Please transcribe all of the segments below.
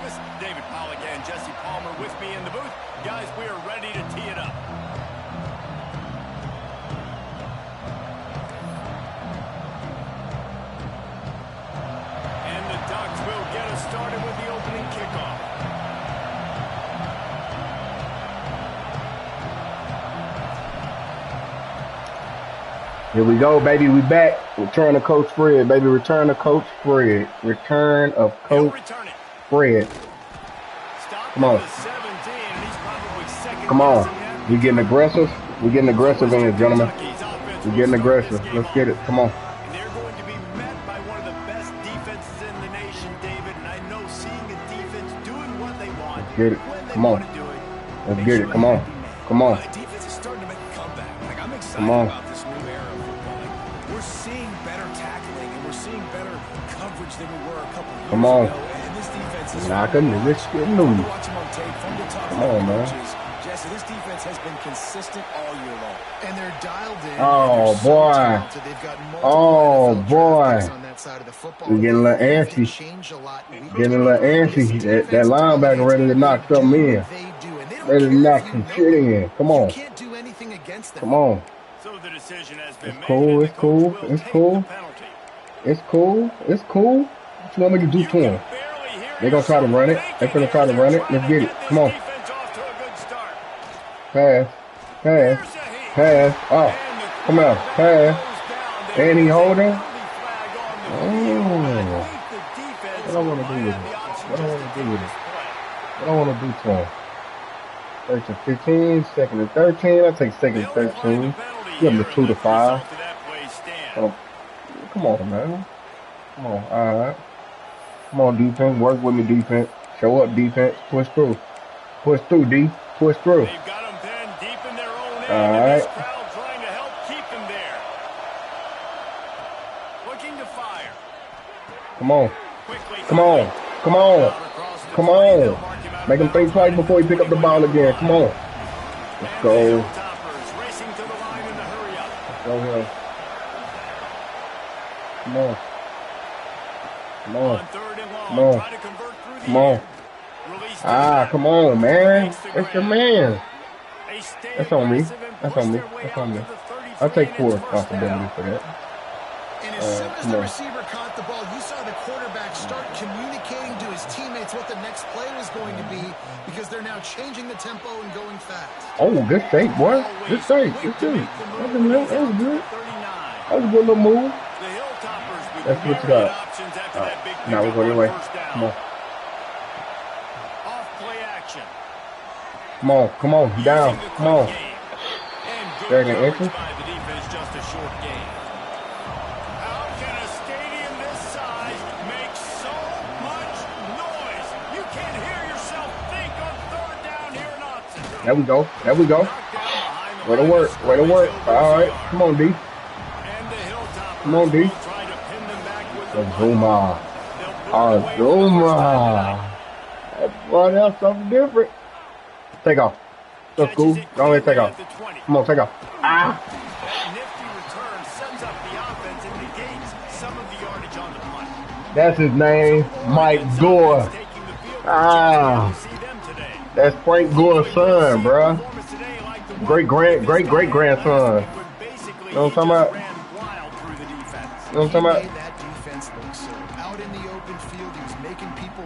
Davis. David Pollack and Jesse Palmer with me in the booth. Guys, we are ready to tee it up. And the Ducks will get us started with the opening kickoff. Here we go, baby. We back. Return of Coach Fred, baby. Return of Coach Fred. Return of Coach Fred. Come on. Come on. We getting aggressive. We getting aggressive in here, gentlemen. We getting aggressive. Let's get it. Come on. And they're going to be met by one of the best defenses in the nation, David. And I know seeing a defense doing what they want. Let's get it. Come on. Let's get it. Come on. Come on. Defense is starting to make a comeback. Like, I'm excited Come on. about this new era of football. Like, we're seeing better tackling and we're seeing better coverage than we were a couple of years Come on. ago. And this defense is Knocking the risk getting loose. watch them on tape from the top. Come on, man. Jesse, this defense has been consistent all year long. And they're dialed in. Oh, boy. Oh, boy. We're getting a little antsy. Getting a little antsy. That linebacker ready to knock something in. Ready to knock some shit in. Come on. Come on. So the decision has been It's cool. It's cool. It's cool. It's cool. It's cool. What you want me to do to him? They're going to try to run it. They're going to try to run it. Let's get it. Come on. Pass. Pass. Pass. Oh. Come on. Pass. And he holding. Oh. What I want to do with it? What I want to do with it? What I want to do to him? First and 15, second and 13. I'll take second and 13. Give him the 2 to 5. Oh, come on, man. Come on. All right. Come on, defense. Work with me, defense. Show up, defense. Push through. Push through, D. Push through. All right. Trying to help keep them there. Looking to fire. Come on. Come on. Come on. Come on. Make him think twice before he pick up the ball again. Come on. Let's go. Let's go here. Come on. Come on. Come on. Come on. Ah, come on, man. It's your man. That's on me. That's on me. That's on me. I'll take full responsibility for that. And as soon as the receiver caught the ball, you saw the quarterback start communicating to his teammates what the next play was going to be because they're now changing the tempo and going fast. Oh, good shape, boy. Good shape. Good shape. That was good. That was a good little move. Let's switch it up. Now we're going your way. Come on. Come on. Come on. Down. Come on. Third and inches. There we go. There we go. Way to work. Way to work. All right. Come on, D. Come on, D. Azuma. Azuma. Boy, that's something different. Take off. Let's go. Go ahead, take off. Come on, take off. Ah. That's his name, Mike Gore. Ah. That's Frank Gore's son, bro. Great grandson. You know what I'm talking about? You know what I'm talking about?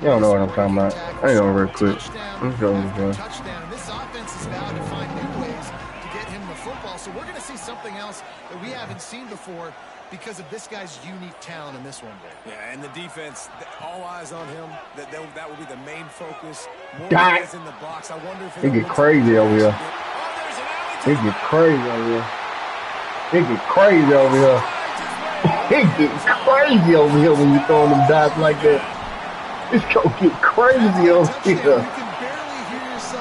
You don't know what I'm talking about. I ain't gonna real quick. Let's go. This offense is now to find new ways to get him the football. So we're gonna see something else that we haven't seen before because of this guy's unique talent in this one. Yeah, and the defense, all eyes on him. That will be the main focus. More God. guys in the box. I wonder if It get crazy over here. It get crazy over here. It get crazy over here. It get crazy over here when you throwing them dots like that. It's gonna get crazy over here.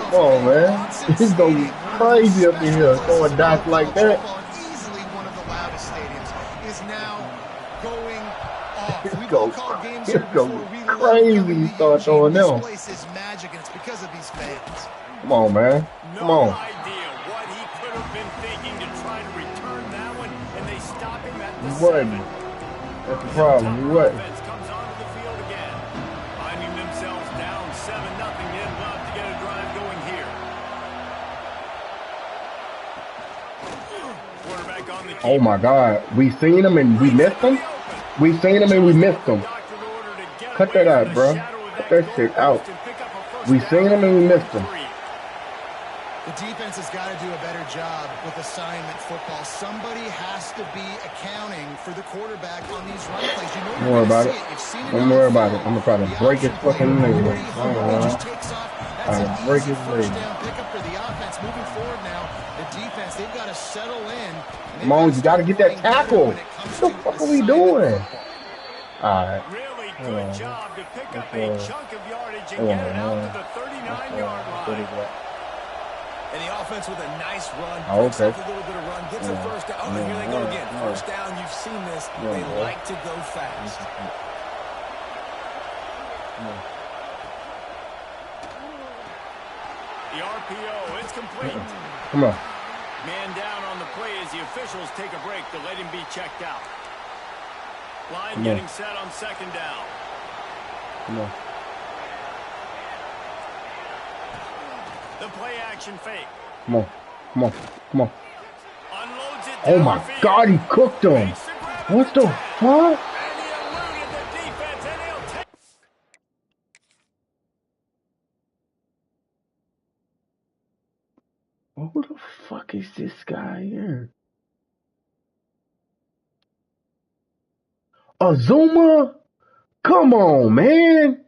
Come on, man. It's gonna get crazy up in here throwing dots like that. Easily one of the loudest stadiums is now going off. It's gonna get crazy you start throwing them. This place is magic, and it's because of these fans. Come on, man. Come on. No idea what he could have been thinking to try to return that one, and they stop him at the 7. That's the problem. He wasn't. Offense comes onto the field again, finding themselves down 7 nothing in left to get a drive going here. Quarterback on the keeper. Oh my God, we seen him and we missed him. We seen him and we missed him. Cut that out, bro. Cut that shit out. We seen him and we missed him. The defense has got to do a better job with assignment football. Somebody has to be accounting for the quarterback on these run plays. You know, don't worry about it. Don't worry about it. I'm gonna try to break his fucking leg. I'll break his leg. Pickup for the offense moving forward now. The defense, they've got to settle in. Come on, you got to get that tackle. What the fuck are we doing? All right. Really good job to pick up a chunk of yardage and get it out to the 39-yard line. And the offense with a nice run. Oh, okay. A little bit of run, gets a first down. Oh, here they go again. First down, you've seen this. They like to go fast. The RPO, it's complete. Come on. Man down on the play as the officials take a break to let him be checked out. Line getting set on second down. Come on. The play action fake. Come on. Come on. Come on. Unloads it. Oh my God, he cooked him. What the fuck? And he eluded the defense, and he'll take. Who the fuck is this guy here? Azuma? Come on, man.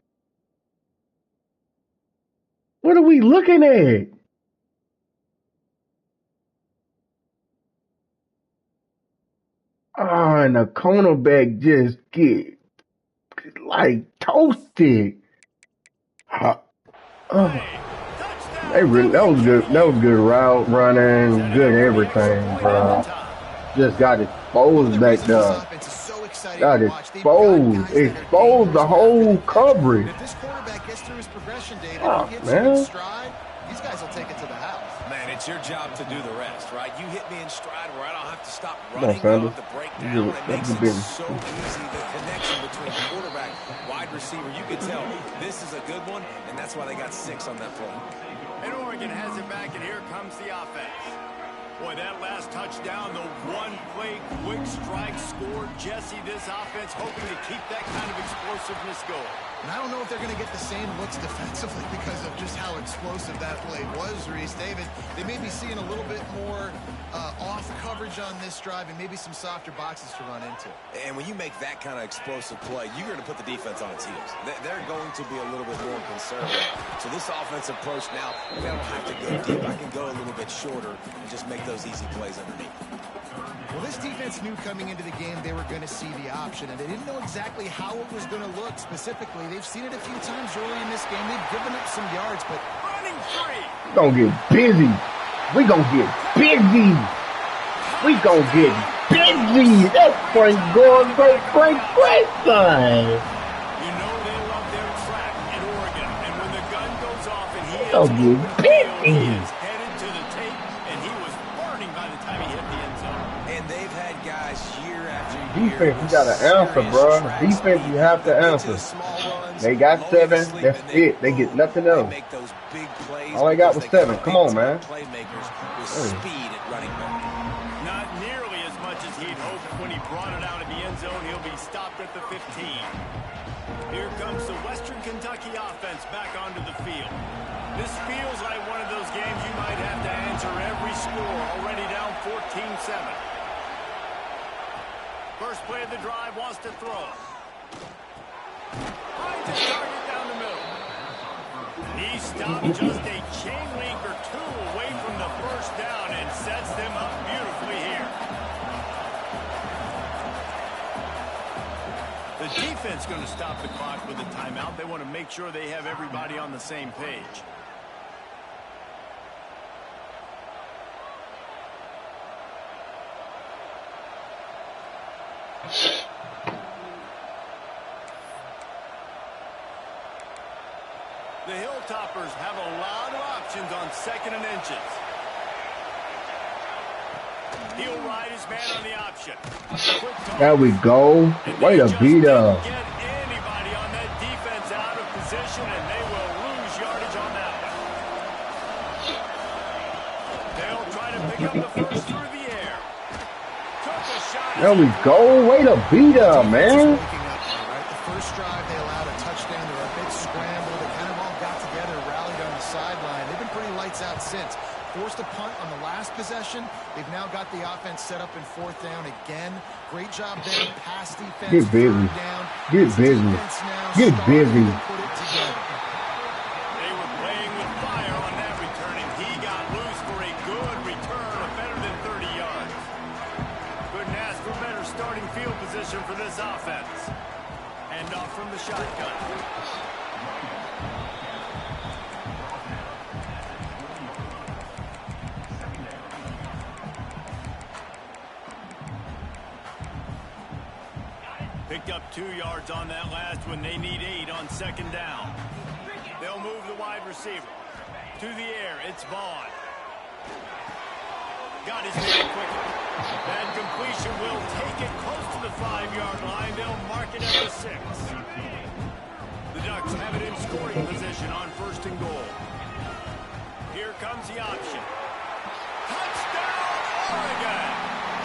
What are we looking at? And the cornerback just get like toasted. That was good. That was good route running, good everything, bro. Just got exposed back there. Got exposed. Exposed the whole coverage. If this quarterback gets through his progression, David, Oh, gets man. in stride, these guys will take it to the house. Man, it's your job to do the rest, right? You hit me in stride where I don't have to stop Come on, running. Sanders. The breakdown. You- It makes you it been- so easy. The connection between quarterback, wide receiver. You can tell this is a good one, and that's why they got 6 on that play. And Oregon has it back, and here comes the offense. Boy, that last touchdown, the one-play quick strike score. Jesse, this offense hoping to keep that kind of explosiveness going. And I don't know if they're going to get the same looks defensively because of just how explosive that play was, Reese. David, they may be seeing a little bit more off coverage on this drive and maybe some softer boxes to run into. And when you make that kind of explosive play, you're going to put the defense on its heels. They're going to be a little bit more conservative. So this offensive approach now, I don't have to go deep. I can go a little bit shorter and just make those easy plays underneath. Well, this defense knew coming into the game they were going to see the option, and they didn't know exactly how it was going to look specifically. They've seen it a few times early in this game. They've given up some yards, but Running free. We gonna get busy. We gonna get busy. We gonna get busy. That's Frank Gore, great grandson. You know they love their track in Oregon, and when the gun goes off and he is Oh, open you field, he busy. is headed to the tape, and he was burning by the time he hit the end zone. And they've had guys year after year. Defense, you gotta answer, bro. Defense, you have to answer. They got 7. That's it. They get nothing else. Make those big plays. All I got was 7. Come on, man. Playmakers with speed at running back. Not nearly as much as he'd hoped when he brought it out of the end zone. He'll be stopped at the 15. Here comes the Western Kentucky offense back onto the field. This feels like one of those games you might have to answer every score. Already down 14-7. First play of the drive, wants to throw. Finds his target down the middle. He stopped just a chain link or 2 away from the first down and sets them up beautifully here. The defense going to stop the clock with a timeout. They want to make sure they have everybody on the same page. The Hilltoppers have a lot of options on 2nd and inches. He'll ride his man on the option. There we go. Way to beat up. Get anybody on that defense out of position, and they will lose lose yardage on that one. They'll try to pick up the first through the air. Took a shot. There we go. Way to beat her, man. The first drive, they allowed a touchdown. They were a big scramble. They kind of all got together, rallied on the sideline. They've been pretty lights out since. Forced a punt on the last possession. They've now got the offense set up in 4th down again. Great job there. Pass defense. Get busy. Get busy. Get busy. Put it together. They were playing with fire on that return, and he got loose for a good return of better than 30 yards. Couldn't ask for better starting field position for this offense. Hand off from the shotgun. Picked up 2 yards on that last one. They need 8 on 2nd down. They'll move the wide receiver. To the air, it's Vaughn. Got his man quickly. That completion will take it close to the 5-yard line. They'll mark it at the 6. The Ducks have it in scoring position on 1st and goal. Here comes the option. Touchdown, Oregon!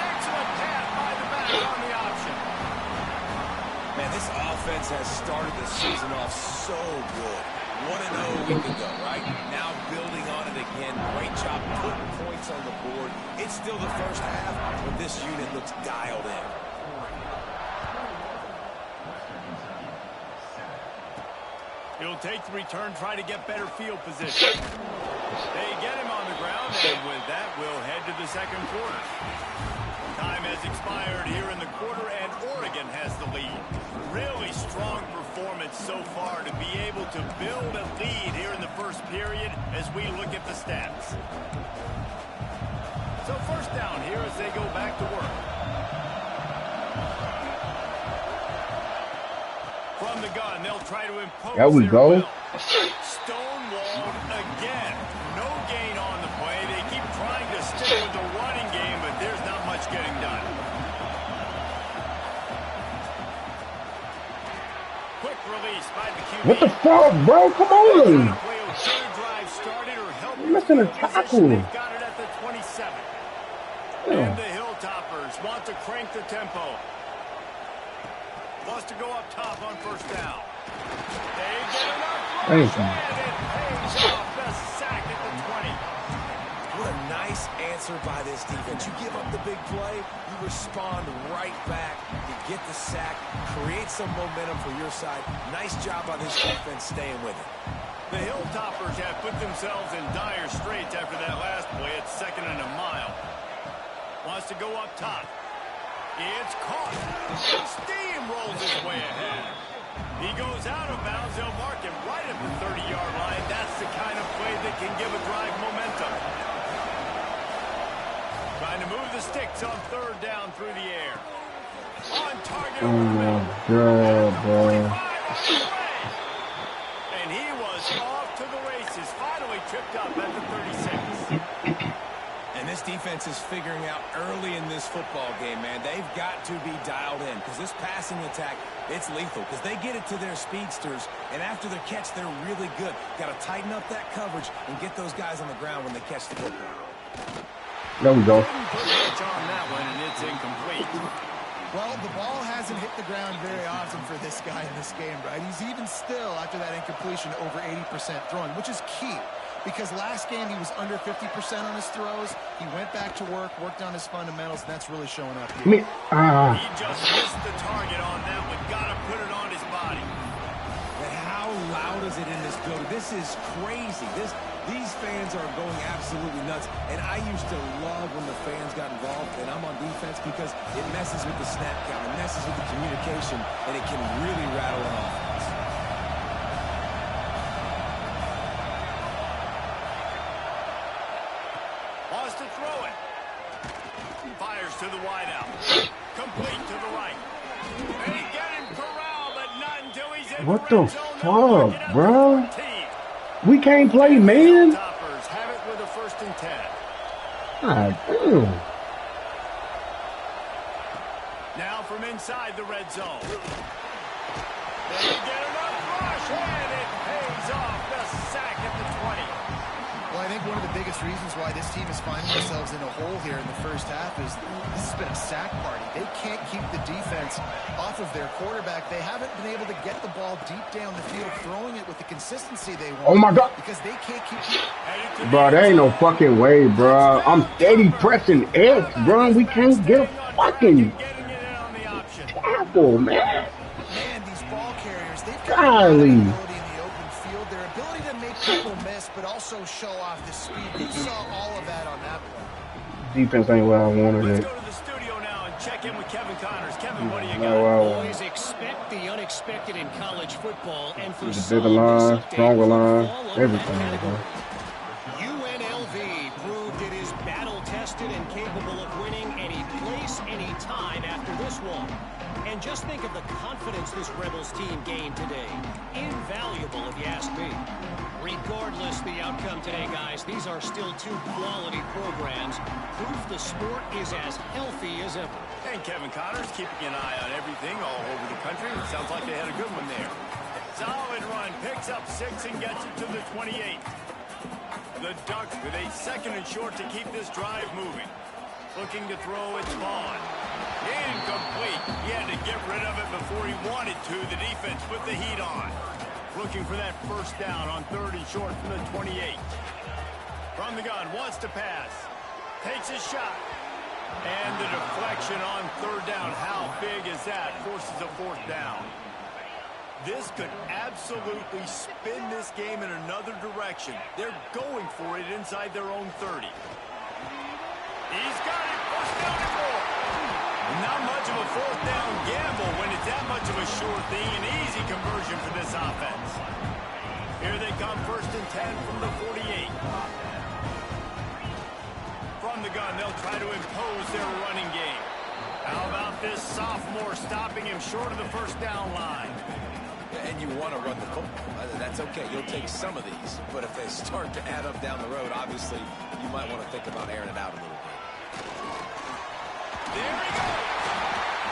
Excellent pass by the back on the option. Man, this offense has started the season off so good. 1-0 we can go, right? Now building on it again. Great job putting points on the board. It's still the first half, but this unit looks dialed in. He'll take the return, try to get better field position. They get him on the ground, and with that, we'll head to the 2nd quarter. Time has expired here in the quarter, and Oregon has the lead. Really strong performance so far to be able to build a lead here in the 1st period as we look at the stats. So 1st down here as they go back to work. From the gun, they'll try to impose There we go. Stonewalled again. No gain on the play. They keep trying to stick with the running game, but there's not much getting done. Quick release by the QB. What the fuck, bro? Come on. You're missing a tackle. They've got it at the 27. Yeah. And the Hilltoppers want to crank the tempo. Wants to go up top on 1st down. They get enough rush, and it pays off the sack at the 20. What a nice answer by this defense. You give up the big play, you respond right back, you get the sack, create some momentum for your side. Nice job by this defense staying with it. The Hilltoppers have put themselves in dire straits after that last play. It's 2nd and a mile. Wants to go up top. It's caught. Steamrolls his way ahead. He goes out of bounds. They'll mark him right at the 30-yard line. That's the kind of play that can give a drive momentum. Trying to move the sticks on 3rd down through the air. On target. Oh my God, bro. And he was off to the races. Finally tripped up at the 36. And this defense is figuring out early in this football game, man. They've got to be dialed in because this passing attack, it's lethal because they get it to their speedsters, and after the catch, they're really good. Got to tighten up that coverage and get those guys on the ground when they catch the football. There we go. Couldn't put much on that one, and it's incomplete. Well, the ball hasn't hit the ground very often for this guy in this game, right? He's even still, after that incompletion, over 80% throwing, which is key. Because last game he was under 50% on his throws. He went back to work, worked on his fundamentals, and that's really showing up here. He just missed the target on that one. Got to put it on his body. But how loud is it in this building? This is crazy. These fans are going absolutely nuts. And I used to love when the fans got involved, and I'm on defense because it messes with the snap count, it messes with the communication, and it can really rattle an offense. Wants to throw it. Fires to the wideout. Complete to the right. They get him corralled, but not until he's in What the the red zone. fuck, bro? We can't play, man. Toppers have it with a 1st and 10. God damn. Now from inside the red zone. They get enough rush, and it pays off the sack biggest reasons why this team is finding themselves in a hole here in the first half is this has been a sack party. They can't keep the defense off of their quarterback. They haven't been able to get the ball deep down the field, throwing it with the consistency they want. Oh, my God. Because they can't keep... Bro, there ain't no fucking way, bro. I'm steady pressing X, bro. We can't get a fucking tackle, man. Man, these ball carriers, they've got Golly. ability in the open field. Their ability to make people miss, but also show off the speed. You saw all of that on that play. Defense ain't what I wanted. Let's It. go to the studio now and check in with Kevin Connors. Kevin, what do you got? Always expect the unexpected in college football, and for The some, bigger line, this update stronger will line, fall under everything, that bro. category. UNLV proved it is battle-tested and capable of winning any place, any time after this one. And just think of the confidence this Rebels team gained today. Invaluable, if you ask me. Regardless the outcome today, guys, these are still two quality programs. Proof the sport is as healthy as ever. And Kevin Connors keeping an eye on everything all over the country. Sounds like they had a good one there. Solid run, picks up 6 and gets it to the 28. The Ducks with a 2nd and short to keep this drive moving. Looking to throw, it's Vaughn. Incomplete. He had to get rid of it before he wanted to. The defense put the heat on. Looking for that first down on 3rd and short from the 28. From the gun, wants to pass. Takes a shot. And the deflection on 3rd down. How big is that? Forces a 4th down. This could absolutely spin this game in another direction. They're going for it inside their own 30. He's got it. First down and more. Not much of a 4th down gamble when it's that much of a sure thing. An easy conversion for this offense. Here they come, 1st and 10 from the 48. From the gun, they'll try to impose their running game. How about this sophomore stopping him short of the first down line? And you want to run the football. That's okay. You'll take some of these. But if they start to add up down the road, obviously, you might want to think about airing it out a little bit. There he goes.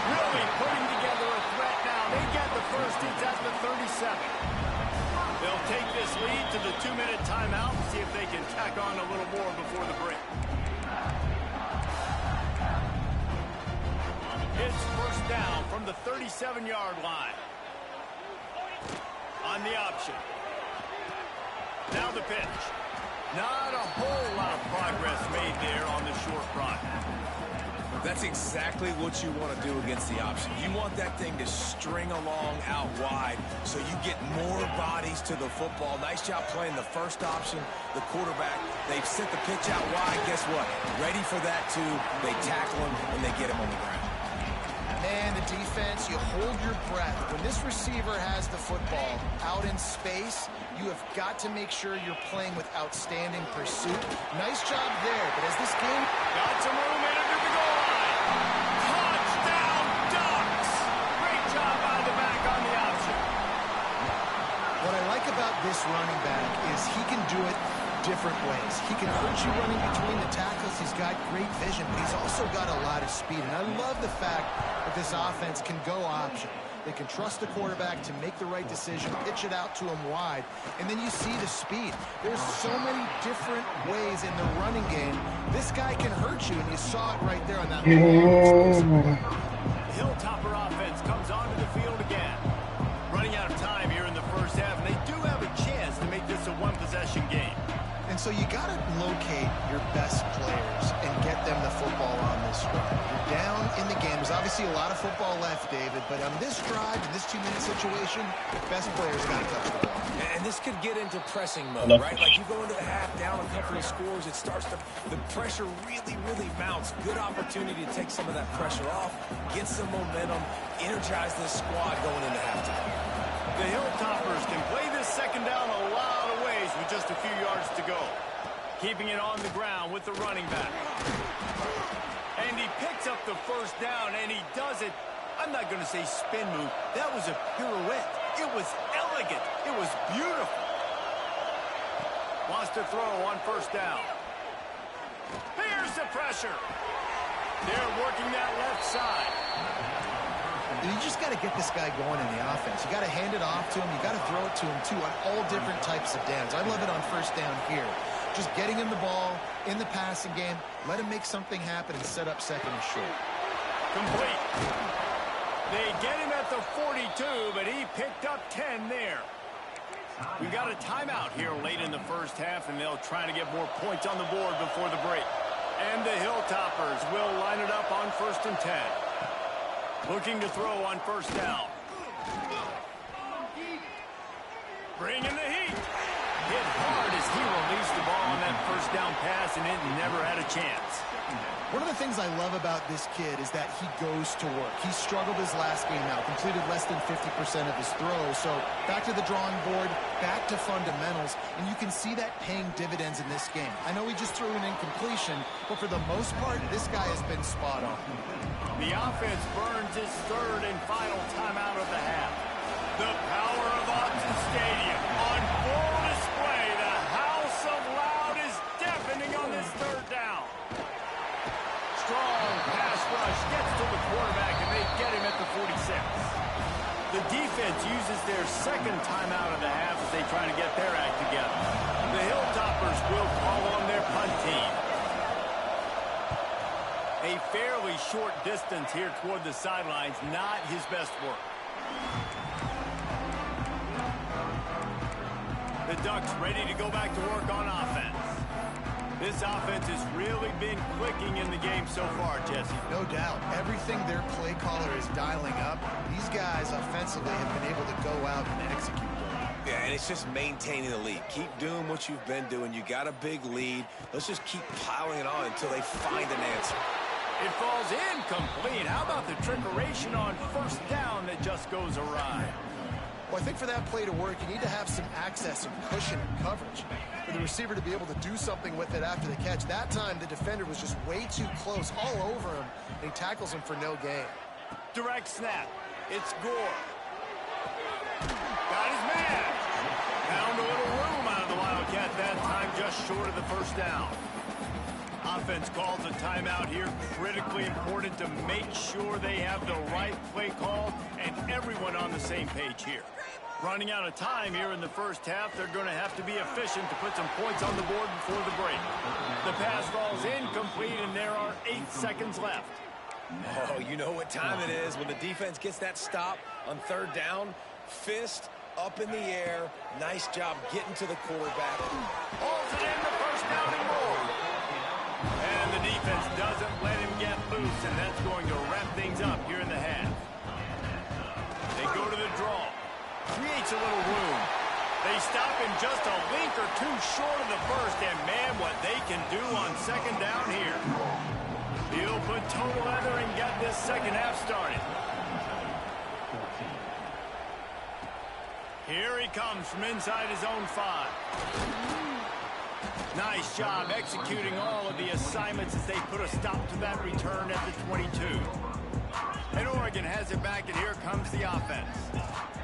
Really putting together a threat now. They get the first. It's at the 37. They'll take this lead to the 2-minute timeout and see if they can tack on a little more before the break. It's first down from the 37-yard line. On the option. Now the pitch. Not a whole lot of progress made there on the short run. That's exactly what you want to do against the option. You want that thing to string along out wide so you get more bodies to the football. Nice job playing the first option. The quarterback, they've sent the pitch out wide. Guess what? Ready for that too. They tackle him and they get him on the ground. Man, the defense, you hold your breath. When this receiver has the football out in space, you have got to make sure you're playing with outstanding pursuit. Nice job there, but as this game... Got some room in under the goal line. Touchdown, Ducks! Great job by the back on the option. What I like about this running back is he can do it different ways. He can hurt you running between the tackles. He's got great vision, but he's also got a lot of speed. And I love the fact that this offense can go option. They can trust the quarterback to make the right decision, pitch it out to him wide, and then you see the speed. There's so many different ways in the running game. This guy can hurt you, and you saw it right there on that. Hilltopper offense comes onto the field again. Running out of time here in the first half, and they do have a chance to make this a one-possession game. And so you got to locate your best players and get them the football on this drive. You're down in the game. There's obviously a lot of football left, David, but on this drive, in this 2-minute situation, best players got to touch the ball. And this could get into pressing mode, right? Like you go into the half down a couple of scores, it starts to, the pressure really, really mounts. Good opportunity to take some of that pressure off, get some momentum, energize this squad going into halftime. The Hilltoppers can play this second down a lot of ways with just a few yards to go. Keeping it on the ground with the running back. And he picks up the first down, and he does it. I'm not going to say spin move. That was a pirouette. It was elegant. It was beautiful. Wants to throw on first down. Here's the pressure. They're working that left side. You just got to get this guy going in the offense. You got to hand it off to him. You got to throw it to him, too, on all different types of downs. I love it on first down here. Just getting him the ball in the passing game, let him make something happen and set up second and short. Complete. They get him at the 42, but he picked up 10 there. We've got a timeout here late in the first half, and they'll try to get more points on the board before the break. And the Hilltoppers will line it up on 1st and 10. Looking to throw on 1st down. Bringing the heat. Hit hard as he released the ball on that 1st down pass, and it never had a chance. One of the things I love about this kid is that he goes to work. He struggled his last game out, completed less than 50% of his throws. So back to the drawing board, back to fundamentals, and you can see that paying dividends in this game. I know he just threw an incompletion, but for the most part, this guy has been spot on. The offense burns its 3rd and final timeout of the half. The power of Autzen Stadium on full display. The house of loud is deafening on this 3rd down. Strong pass rush gets to the quarterback, and they get him at the 46. The defense uses their 2nd timeout of the half as they try to get their act together. The Hilltoppers will call on their punt team. A fairly short distance here toward the sidelines, not his best work. The Ducks ready to go back to work on offense. This offense has really been clicking in the game so far, Jesse. No doubt. Everything their play caller is dialing up, these guys offensively have been able to go out and execute. Yeah, and it's just maintaining the lead. Keep doing what you've been doing. You got a big lead. Let's just keep piling it on until they find an answer. It falls incomplete. How about the trickeration on 1st down that just goes awry? Well, I think for that play to work, you need to have some access and cushion and coverage. For the receiver to be able to do something with it after the catch. That time, the defender was just way too close, all over him, and he tackles him for no gain. Direct snap. It's Gore. Got his man. Found a little room out of the Wildcat that time, just short of the 1st down. Offense calls a timeout here. Critically important to make sure they have the right play call and everyone on the same page here. Running out of time here in the first half, they're going to have to be efficient to put some points on the board before the break. The pass falls incomplete, and there are 8 seconds left. Oh, you know what time it is when the defense gets that stop on 3rd down. Fist up in the air. Nice job getting to the quarterback. Hauls it in the 1st down and more. And the defense doesn't let him get loose, and that's going to wrap things up here in the half. They go to the draw. Creates a little room. They stop him just a link or 2 short of the 1st, and man, what they can do on 2nd down here. He'll put toe leather and get this 2nd half started. Here he comes from inside his own 5. Nice job executing all of the assignments as they put a stop to that return at the 22. And Oregon has it back, and here comes the offense.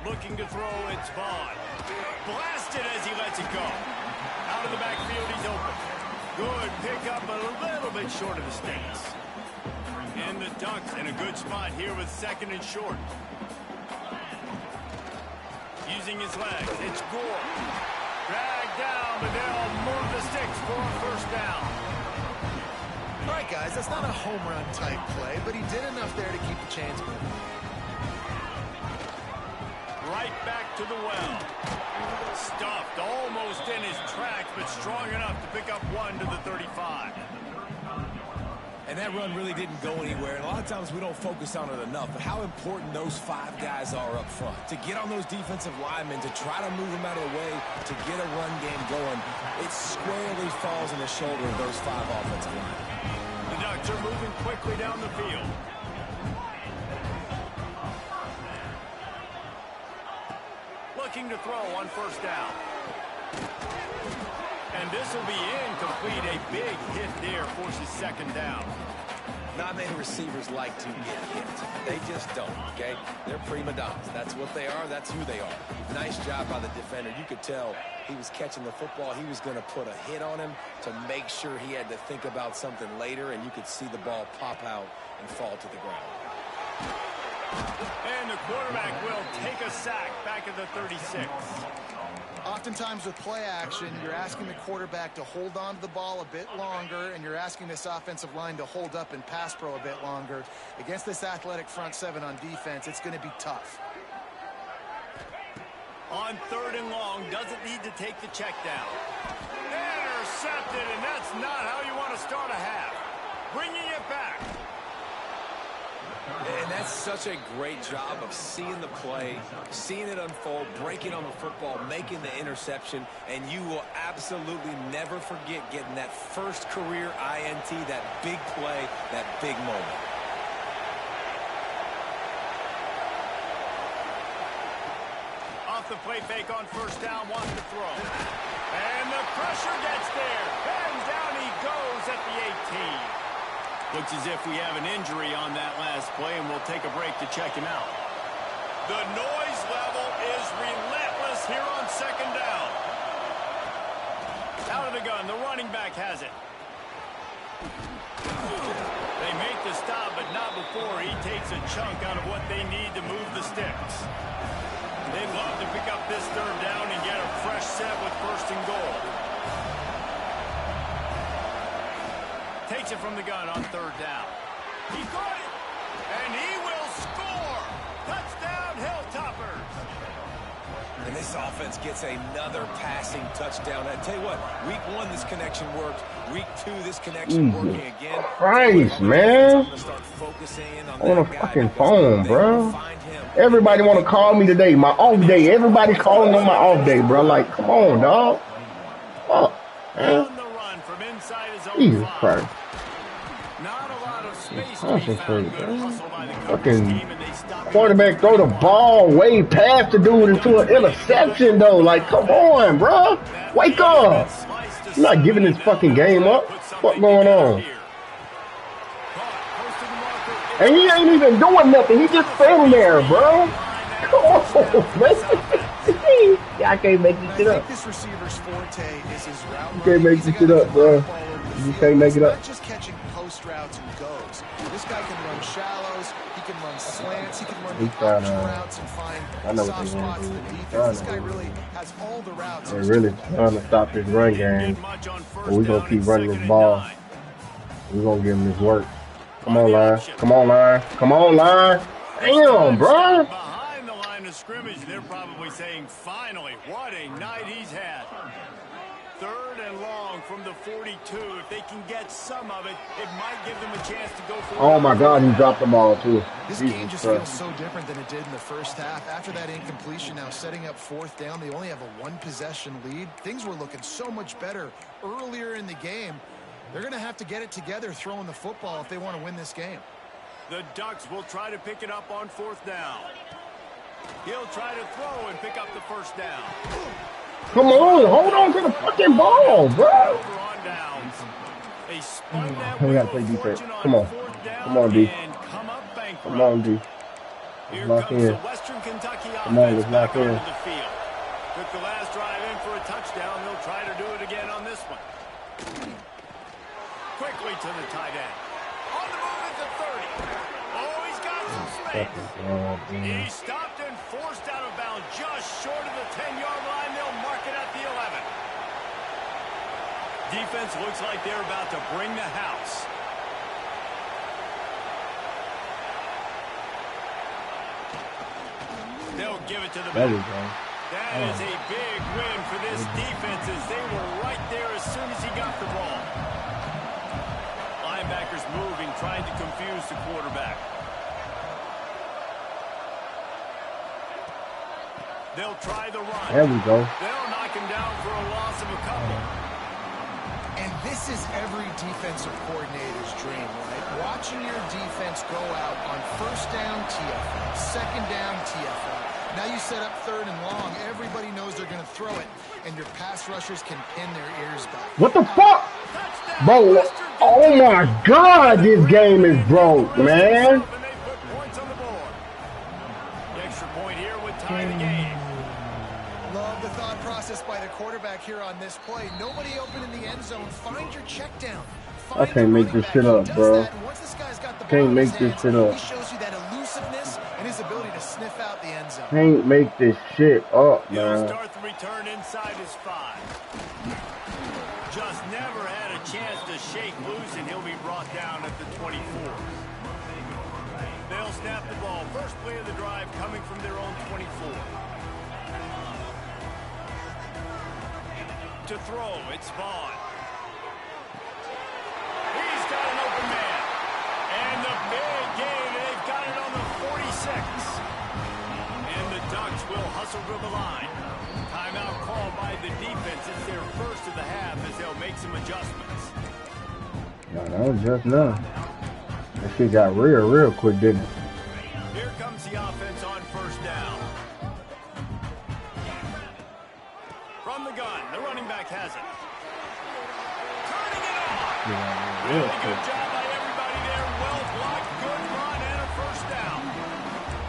Looking to throw, it's Vaughn. Blasted as he lets it go. Out of the backfield, he's open. Good pickup, but a little bit short of the stakes. And the Ducks in a good spot here with 2nd and short. Using his legs, it's Gore. Dragged down, but they'll move the sticks for a 1st down. All right, guys, that's not a home run type play, but he did enough there to keep the chains moving. Right back to the well. Stuffed almost in his tracks, but strong enough to pick up 1 to the 35. And that run really didn't go anywhere. And a lot of times we don't focus on it enough, but how important those 5 guys are up front. To get on those defensive linemen, to try to move them out of the way, to get a run game going, it squarely falls on the shoulder of those 5 offensive linemen. The Ducks are moving quickly down the field. Looking to throw on 1st down. And this will be incomplete. A big hit there forces 2nd down. Not many receivers like to get hit. They just don't, okay? They're prima donnas. That's what they are. That's who they are. Nice job by the defender. You could tell he was catching the football. He was going to put a hit on him to make sure he had to think about something later, and you could see the ball pop out and fall to the ground. And the quarterback will take a sack back at the 36. Oftentimes with play action, you're asking the quarterback to hold on to the ball a bit longer, and you're asking this offensive line to hold up in pass pro a bit longer. Against this athletic front seven on defense, it's going to be tough. On 3rd and long, doesn't need to take the check down. Intercepted, and that's not how you want to start a half. Bringing it back. And that's such a great job of seeing the play, seeing it unfold, breaking on the football, making the interception, and you will absolutely never forget getting that first career INT, that big play, that big moment. Off the play fake on 1st down, wants to throw. And the pressure gets there. And down he goes at the 18. Looks as if we have an injury on that last play, and we'll take a break to check him out. The noise level is relentless here on 2nd down. Out of the gun, the running back has it. They make the stop, but not before he takes a chunk out of what they need to move the sticks. They'd love to pick up this 3rd down and get a fresh set with 1st and goal. Takes it from the gun on 3rd down. He got it, and he will score. Touchdown, Hilltoppers. And this offense gets another passing touchdown. I tell you what, week 1, this connection worked. Week 2, this connection working again. Christ, man. On a fucking phone, bro. Everybody want to call me today. My off day. Everybody calling on my off day, bro. Like, come on, dog. Fuck, man. Jesus Christ. Concentrate, bro. Fucking quarterback throw the ball way past the dude into an interception, though. Like, come on, bro. Wake up. I'm not giving this fucking game up. What's going on? And he ain't even doing nothing. He just standing there, bro. Come on, man. I can't make this shit up. This receiver's forte is his route. You can't make this shit up, bro. You can't make it up. Not just catching post routes and goes. This guy can run shallows. He can run slants. He can run option routes and find soft spots in the defense. This guy really has all the routes. They're really trying to stop his run game. But we're going to keep running this ball. We're going to give him his work. Come on, line. Come on, line. Come on, line. Damn, bro. Behind the line of scrimmage, they're probably saying, finally, what a night he's had. 3rd and long from the 42. If they can get some of it, it might give them a chance to go for it. Oh, my God, he dropped the ball, too. This game just feels so different than it did in the first half. After that incompletion, now setting up 4th down, they only have a 1-possession lead. Things were looking so much better earlier in the game. They're going to have to get it together throwing the football if they want to win this game. The Ducks will try to pick it up on 4th down. He'll try to throw and pick up the 1st down. Come on, hold on to the fucking ball, bro. We got to play defense. Come on. Come on, D. Come on, D. Let's lock in. Come on, let's lock in. Took the last drive in for a touchdown. They'll try to do it again on this one. Quickly to the tight end. On the move at the 30. Oh, he's got some space. He stopped and forced out of bounds just short of the 10-yard line. They'll mark it at the 11. Defense looks like they're about to bring the house. They'll give it to the back. That is a big win for this defense as they were right there as soon as he got the ball. Linebackers moving, trying to confuse the quarterback. They'll try the run. There we go. They'll knock him down for a loss of a couple. And this is every defensive coordinator's dream, right? Watching your defense go out on 1st down, TFL, 2nd down, TFL. Now you set up 3rd and long. Everybody knows they're going to throw it, and your pass rushers can pin their ears back. What the fuck? Bro, oh my God, this game is broke, man. Love the thought process by the quarterback here on this play. Nobody open in the end zone. Find your check down. I can't make this shit up, bro. Can't make this shit up. He shows you that elusiveness, and his his ability to sniff out the end zone. Can't make this shit up, He'll man. start the return inside his 5. Just never had a chance to shake loose, and he'll be brought down at the 24. They'll snap the ball. First play of the drive coming from their own 24. To throw, it's Vaughn. He's got an open man. And the big gain, they've got it on the 46. And the Ducks will hustle to the line. Timeout called by the defense. It's their first of the half as they'll make some adjustments. No, that was just now. That shit got real quick, didn't it? Here comes the offense on first down. From the gun, the running back has it. Turning it on. Really good job by everybody there. Well blocked, good run, and a first down.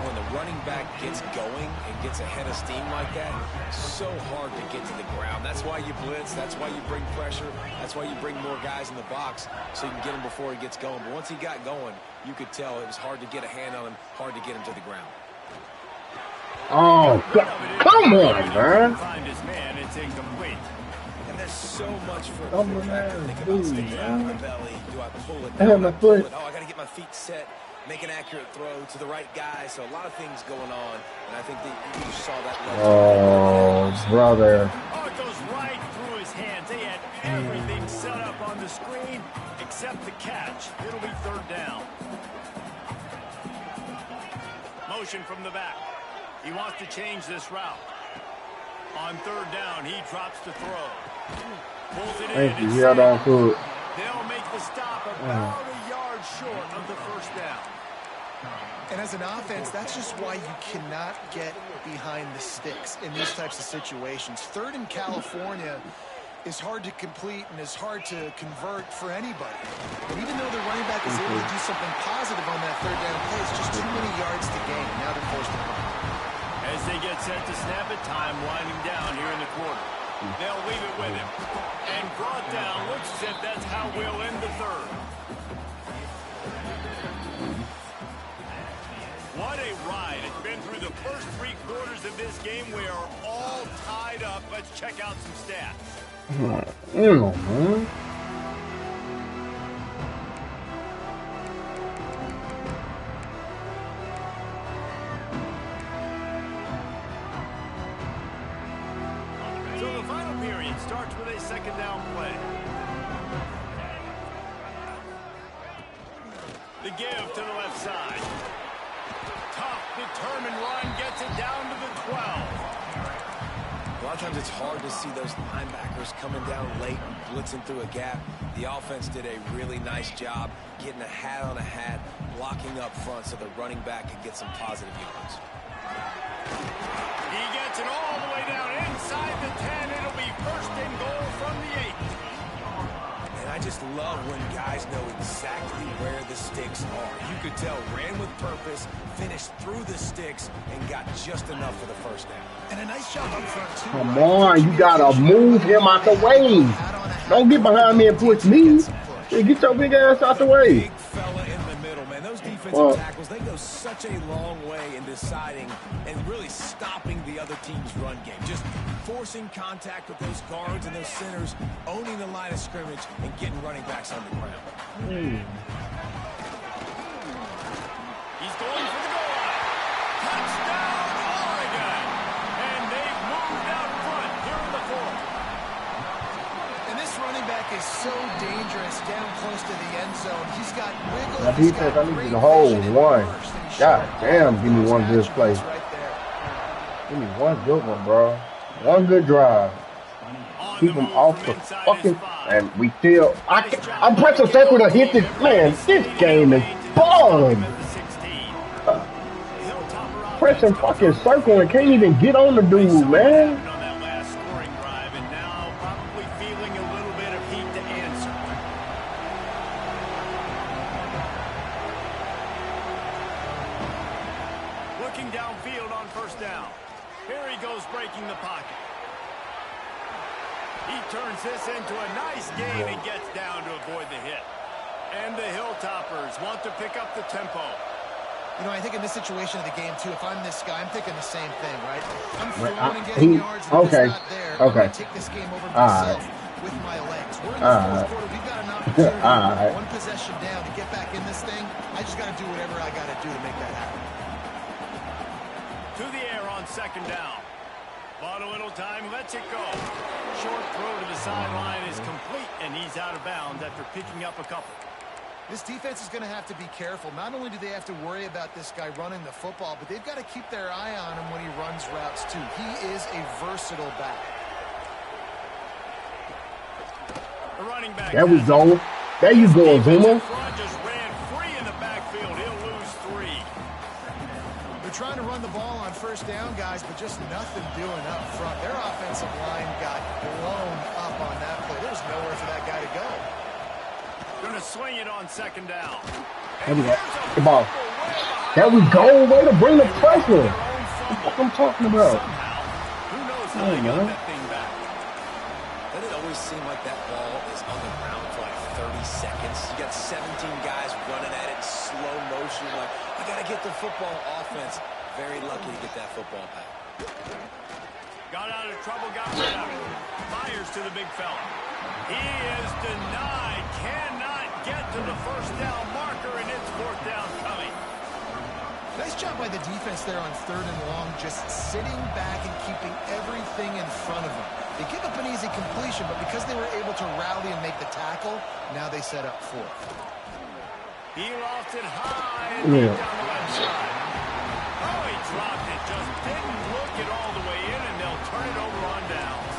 When the running back gets going and gets ahead of steam like that, so hard to get to the ground. That's why you blitz. That's why you bring pressure. That's why you bring more guys in the box so you can get him before he gets going. But once he got going, you could tell it was hard to get a hand on him, hard to get him to the ground. Oh, come on, man. Find his man, it's incomplete. And there's so much for Come a on, quarterback to man, think about dude, staying out of the belly. Do I pull it? I have my foot. Oh, I got to get my feet set, make an accurate throw to the right guy. So a lot of things going on, and I think that you saw that. Oh, brother. Oh, it goes right through his hands. They had everything set up on the screen except the catch. It'll be third down. Motion from the back. He wants to change this route. On third down, he drops to throw. Pulls it Thank in. you. You held on to it. They'll make the stop about a yard short of the first down. And as an offense, that's just why you cannot get behind the sticks in these types of situations. Third in California is hard to complete and is hard to convert for anybody. And even though the running back is able to do something positive on that third down play, it's just too many yards to gain. Now they're forced to punt. As they get set to snap it, time winding down here in the quarter. They'll leave it with him. And brought down, looks as if that's how we'll end the third. What a ride. It's been through the first 3 quarters of this game. We are all tied up. Let's check out some stats. Man. So the final period starts with a second down play. The give to the left side. Tough, determined run gets it down to the 12. A lot of times it's hard to see those linebackers coming down late and blitzing through a gap. The offense did a really nice job getting a hat on a hat, blocking up front so the running back could get some positive yards. He gets it all the way down inside the 10. It'll be first and goal from the 8. And I just love when guys know exactly where the sticks are. You could tell ran with purpose, finished through the sticks, and got just enough for the first down. And a nice job up front, too. Come on, you gotta move him out the way. Don't get behind me and push me. Hey, get your big ass out the way. Big fella in the middle, man. Those defensive tackles, they go such a long way in deciding and really stopping the other team's run game. Just forcing contact with those guards and those centers, owning the line of scrimmage, and getting running backs on the ground. He's going for the goal line. Touchdown, Oregon. And they've moved out front here in the fourth. And this running back is so dangerous down close to the end zone. He's got wiggle. Now defense, I need you to hold one. God damn, give me one good play. Give me one good one, bro. One good drive. Keep him off the fucking, and we still. I'm pressing circle to hit this. Man, this game is bugged. Pressing fucking circle and can't even get on the dude, man. On that last scoring drive, and now probably feeling a little bit of heat to answer. Looking downfield on first down. Here he goes breaking the pocket. He turns this into a nice gain and gets down to avoid the hit. And the Hilltoppers want to pick up the tempo. You know, I think in this situation of the game, too, if I'm this guy, I'm thinking the same thing, right? I'm throwing and getting yards, and if it's not there, I'm going to take this game over myself with my legs. We're in the fourth quarter. We've got an opportunity, one possession down, to get back in this thing. I just got to do whatever I got to do to make that happen. To the air on second down. Bought a little time, lets it go. Short throw to the sideline is complete, and he's out of bounds after picking up a couple. This defense is going to have to be careful. Not only do they have to worry about this guy running the football, but they've got to keep their eye on him when he runs routes, too. He is a versatile back. The running back. There we go. There you go, Zuma. Just ran free in the backfield. He'll lose 3. They're trying to run the ball on first down, guys, but just nothing doing up front. Their offensive line got blown up on that play. There's nowhere for that guy to go. Going to swing it on second down. There we go. The ball. There we go. Way to bring the pressure. What I'm talking about. Who knows how they got that thing back? Doesn't it always seem like that ball is on the ground for like 30 seconds? You got 17 guys running at it in slow motion. Like, I got to get the football. Offense very lucky to get that football back. Got out of trouble, got rid of it. Fires to the big fella. He is denied. Cannot get to the first down marker, and it's fourth down coming. Nice job by the defense there on third and long, just sitting back and keeping everything in front of them. They give up an easy completion, but because they were able to rally and make the tackle, now they set up fourth. He lost it high and down the left side. Oh, he dropped it. Just didn't look it all the way in, and they'll turn it over on downs.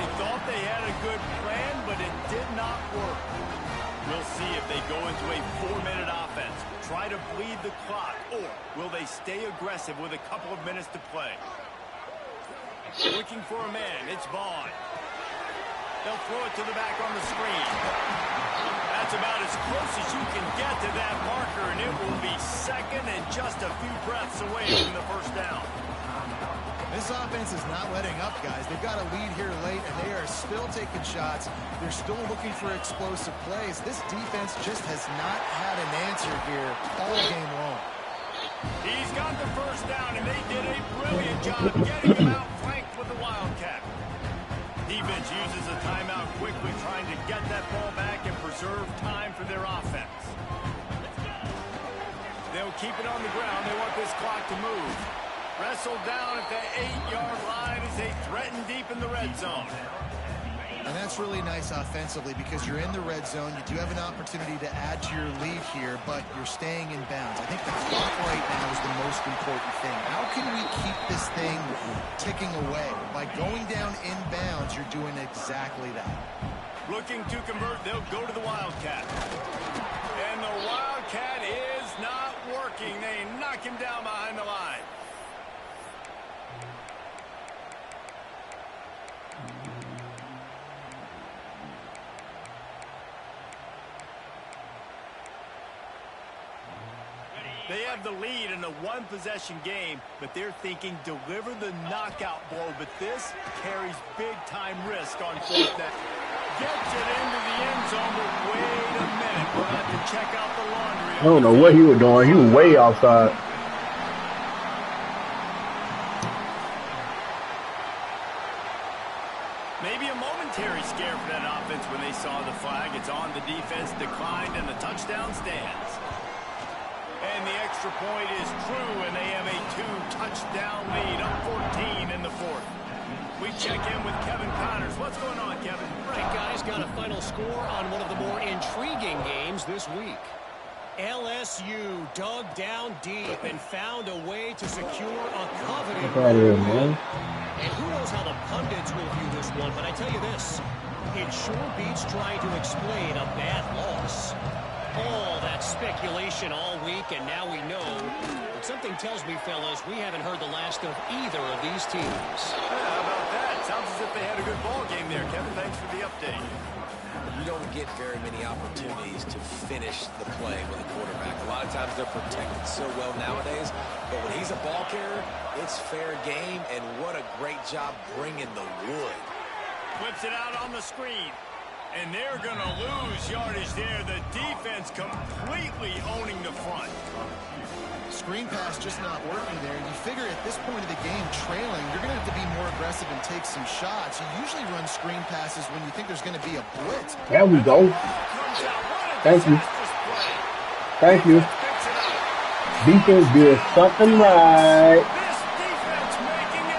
They thought they had a good plan, but it did not work. We'll see if they go into a 4-minute offense, try to bleed the clock, or will they stay aggressive with a couple of minutes to play? Looking for a man, it's Vaughn. They'll throw it to the back on the screen. That's about as close as you can get to that marker, and it will be second and just a few breaths away from the first down. This offense is not letting up, guys. They've got a lead here late, and they are still taking shots. They're still looking for explosive plays. This defense just has not had an answer here all game long. He's got the first down, and they did a brilliant job getting him out flanked with the Wildcat. Defense uses a timeout quickly, trying to get that ball back and preserve time for their offense. They'll keep it on the ground. They want this clock to move. Wrestled down at the 8-yard line as they threaten deep in the red zone. And that's really nice offensively because you're in the red zone. You do have an opportunity to add to your lead here, but you're staying in bounds. I think the clock right now is the most important thing. How can we keep this thing ticking away? By going down in bounds, you're doing exactly that. Looking to convert, they'll go to the Wildcat. And the Wildcat is not working. They knock him down behind the line. They have the lead in a one-possession game, but they're thinking deliver the knockout blow. But this carries big-time risk on fourth down. Gets it into the end zone, but wait a minute. We'll have to check out the laundry. I don't know what he was doing. He was way outside. Maybe a momentary scare for that offense when they saw the flag. It's on the defense, declined, and the touchdown stands. And the extra point is true, and they have a 2-touchdown lead, up 14 in the fourth. We check in with Kevin Connors. What's going on, Kevin? Right, guys, got a final score on one of the more intriguing games this week. LSU dug down deep and found a way to secure a coveted win. And who knows how the pundits will view this one, but I tell you this, it sure beats trying to explain a bad loss. All that speculation all week, and now we know. But something tells me, fellas, we haven't heard the last of either of these teams. Yeah, how about that? Sounds as if they had a good ball game there, Kevin. Thanks for the update. You don't get very many opportunities to finish the play with a quarterback. A lot of times they're protected so well nowadays, but when he's a ball carrier, it's fair game, and what a great job bringing the wood. Flips it out on the screen. And they're going to lose yardage there. The defense completely owning the front. Screen pass just not working there. You figure at this point of the game, trailing, you're going to have to be more aggressive and take some shots. You usually run screen passes when you think there's going to be a blitz. There we go. Thank you. Thank you. Defense did something right.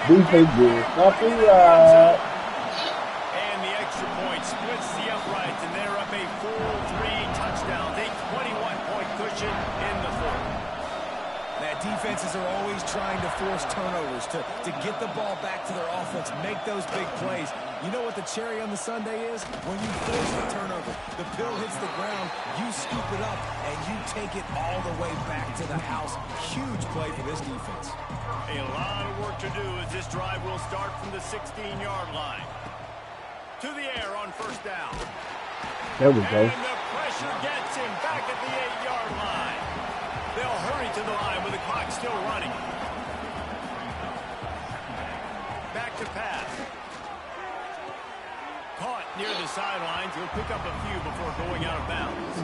Defense did something right. And the extra point splits the uprights, and they're up a full 3 touchdowns. A 21-point cushion in the fourth. Defenses are always trying to force turnovers to get the ball back to their offense, make those big plays. You know what the cherry on the sundae is? When you force the turnover, the pill hits the ground, you scoop it up, and you take it all the way back to the house. Huge play for this defense. A lot of work to do as this drive will start from the 16-yard line. To the air on first down. There we go. And the pressure gets him back at the 8-yard line. They'll hurry to the line with the clock still running. Back to pass. Caught near the sidelines. He'll pick up a few before going out of bounds.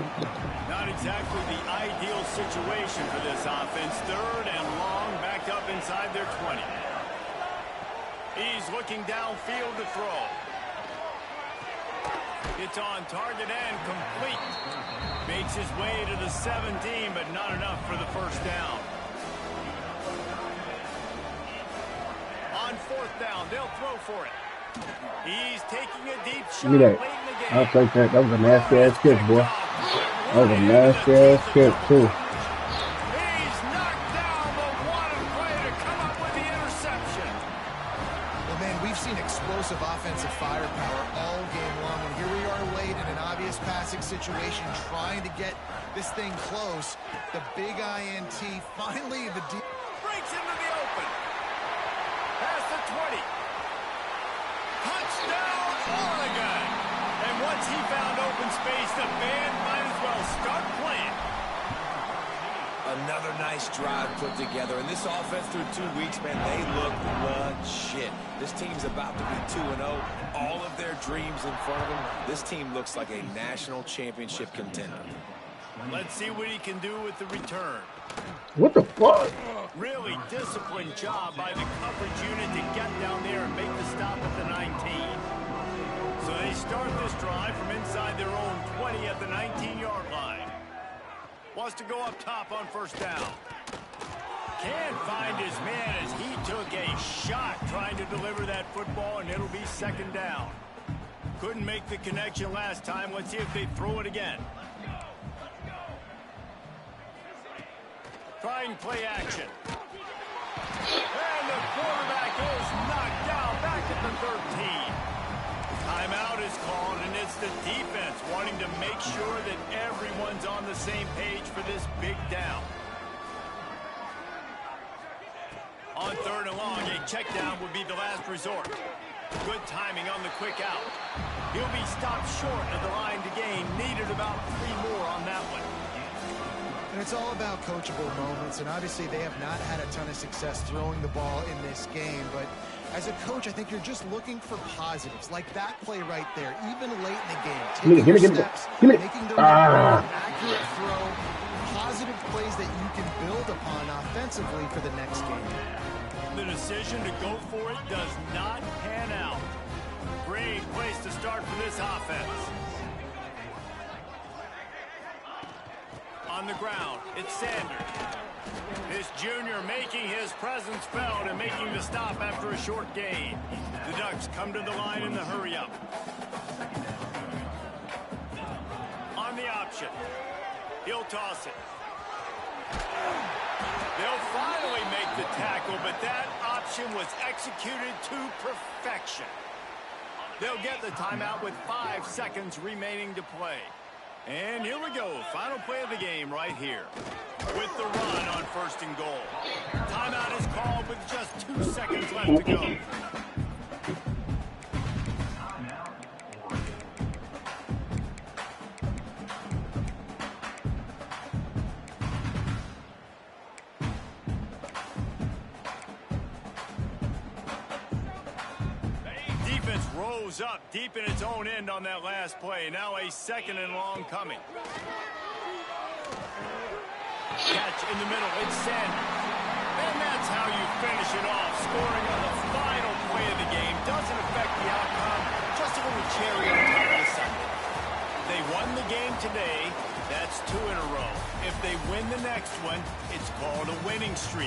Not exactly the ideal situation for this offense. 3rd and long, back up inside their 20. He's looking downfield to throw. It's on target and complete. Makes his way to the 17, but not enough for the first down. On 4th down, they'll throw for it. He's taking a deep shot late in the game. I'll take that. That was a nasty-ass kick, boy. That was a nasty-ass kick, too. He's knocked down the wanted play to come up with the interception. Well, man, we've seen explosive offensive firepower all game long, and here we are late in an obvious passing situation, trying to get this thing close. The big INT, finally the deep. Breaks into the open. Past the 20. Touchdown, Oregon. And once he found open space, the band might as well start playing. Another nice drive put together. And this offense through 2 weeks, man, they look legit. This team's about to be 2-0. All of their dreams in front of them. This team looks like a national championship contender. Let's see what he can do with the return. What the fuck? Really disciplined job by the coverage unit to get down there and make the stop at the 19. So they start this drive from inside their own 20 at the 19-yard line. Wants to go up top on first down. Can't find his man as he took a shot trying to deliver that football, and it'll be 2nd down. Couldn't make the connection last time. Let's see if they throw it again. Try and play action. And the quarterback is knocked down back at the 13. Timeout is called, and it's the defense wanting to make sure that everyone's on the same page for this big down. On 3rd and long, a check down would be the last resort. Good timing on the quick out. He'll be stopped short of the line to gain. Needed about 3 more on that one. And it's all about coachable moments, and obviously they have not had a ton of success throwing the ball in this game, but as a coach, I think you're just looking for positives, like that play right there, even late in the game. Taking your steps, making the accurate throw, positive plays that you can build upon offensively for the next game. The decision to go for it does not pan out. Great place to start for this offense. On the ground, it's Sanders. This junior making his presence felt and making the stop after a short gain. The Ducks come to the line in the hurry-up. On the option, he'll toss it. They'll finally make the tackle, but that option was executed to perfection. They'll get the timeout with 5 seconds remaining to play. And here we go. Final play of the game right here. With the run on 1st and goal. Timeout is called with just 2 seconds left to go. Defense rolls goes up deep in its own end on that last play. Now a 2nd and long coming. Catch in the middle. It's sent. And that's how you finish it off. Scoring on the final play of the game doesn't affect the outcome. Just a little cherry on top of the Sunday. They won the game today. That's 2 in a row. If they win the next one, it's called a winning streak.